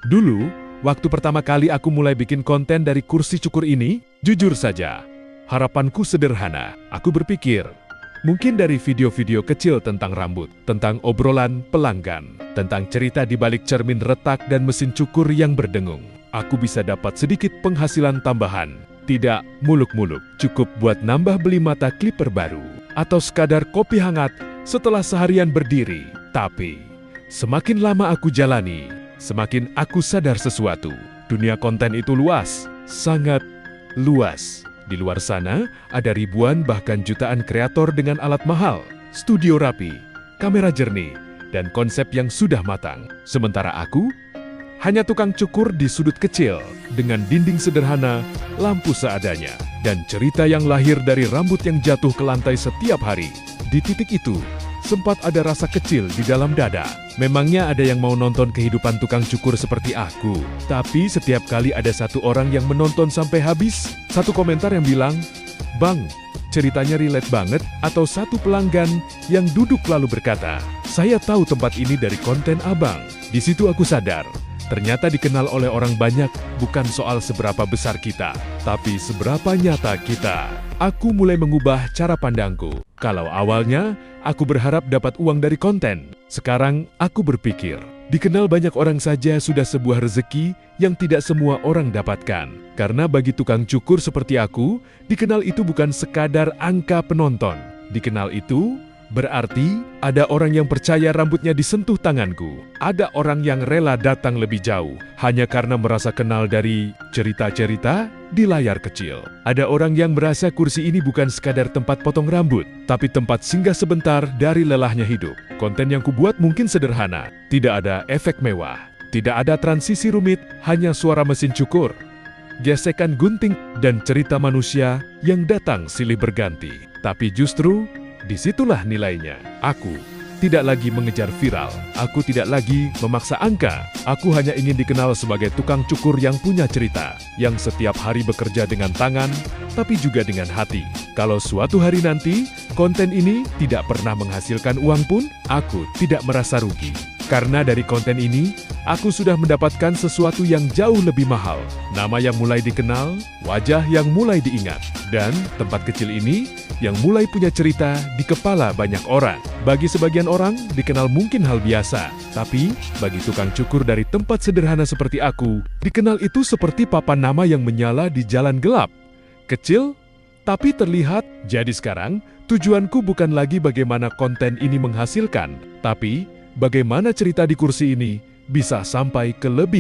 Dulu, waktu pertama kali aku mulai bikin konten dari kursi cukur ini, jujur saja, harapanku sederhana. Aku berpikir, mungkin dari video-video kecil tentang rambut, tentang obrolan pelanggan, tentang cerita di balik cermin retak dan mesin cukur yang berdengung, aku bisa dapat sedikit penghasilan tambahan. Tidak muluk-muluk, cukup buat nambah beli mata clipper baru, atau sekadar kopi hangat setelah seharian berdiri. Tapi, semakin lama aku jalani, semakin aku sadar sesuatu. Dunia konten itu luas, sangat luas. Di luar sana, ada ribuan bahkan jutaan kreator dengan alat mahal, studio rapi, kamera jernih, dan konsep yang sudah matang. Sementara aku, hanya tukang cukur di sudut kecil, dengan dinding sederhana, lampu seadanya, dan cerita yang lahir dari rambut yang jatuh ke lantai setiap hari. Di titik itu, sempat ada rasa kecil di dalam dada. Memangnya ada yang mau nonton kehidupan tukang cukur seperti aku? Tapi setiap kali ada satu orang yang menonton sampai habis, satu komentar yang bilang, "Bang, ceritanya relate banget," atau satu pelanggan yang duduk lalu berkata, "Saya tahu tempat ini dari konten abang." Di situ aku sadar, ternyata dikenal oleh orang banyak bukan soal seberapa besar kita, tapi seberapa nyata kita. Aku mulai mengubah cara pandangku. Kalau awalnya, aku berharap dapat uang dari konten. Sekarang, aku berpikir, dikenal banyak orang saja sudah sebuah rezeki yang tidak semua orang dapatkan. Karena bagi tukang cukur seperti aku, dikenal itu bukan sekadar angka penonton. Dikenal itu berarti ada orang yang percaya rambutnya disentuh tanganku. Ada orang yang rela datang lebih jauh hanya karena merasa kenal dari cerita-cerita di layar kecil. Ada orang yang merasa kursi ini bukan sekadar tempat potong rambut, tapi tempat singgah sebentar dari lelahnya hidup. Konten yang kubuat mungkin sederhana, tidak ada efek mewah, tidak ada transisi rumit, hanya suara mesin cukur, gesekan gunting, dan cerita manusia yang datang silih berganti. Tapi justru disitulah nilainya. Aku tidak lagi mengejar viral. Aku tidak lagi memaksa angka. Aku hanya ingin dikenal sebagai tukang cukur yang punya cerita, yang setiap hari bekerja dengan tangan, tapi juga dengan hati. Kalau suatu hari nanti, konten ini tidak pernah menghasilkan uang pun, aku tidak merasa rugi. Karena dari konten ini, aku sudah mendapatkan sesuatu yang jauh lebih mahal. Nama yang mulai dikenal, wajah yang mulai diingat, dan tempat kecil ini yang mulai punya cerita di kepala banyak orang. Bagi sebagian orang, dikenal mungkin hal biasa. Tapi, bagi tukang cukur dari tempat sederhana seperti aku, dikenal itu seperti papan nama yang menyala di jalan gelap. Kecil, tapi terlihat. Jadi sekarang, tujuanku bukan lagi bagaimana konten ini menghasilkan, tapi bagaimana cerita di kursi ini bisa sampai ke lebih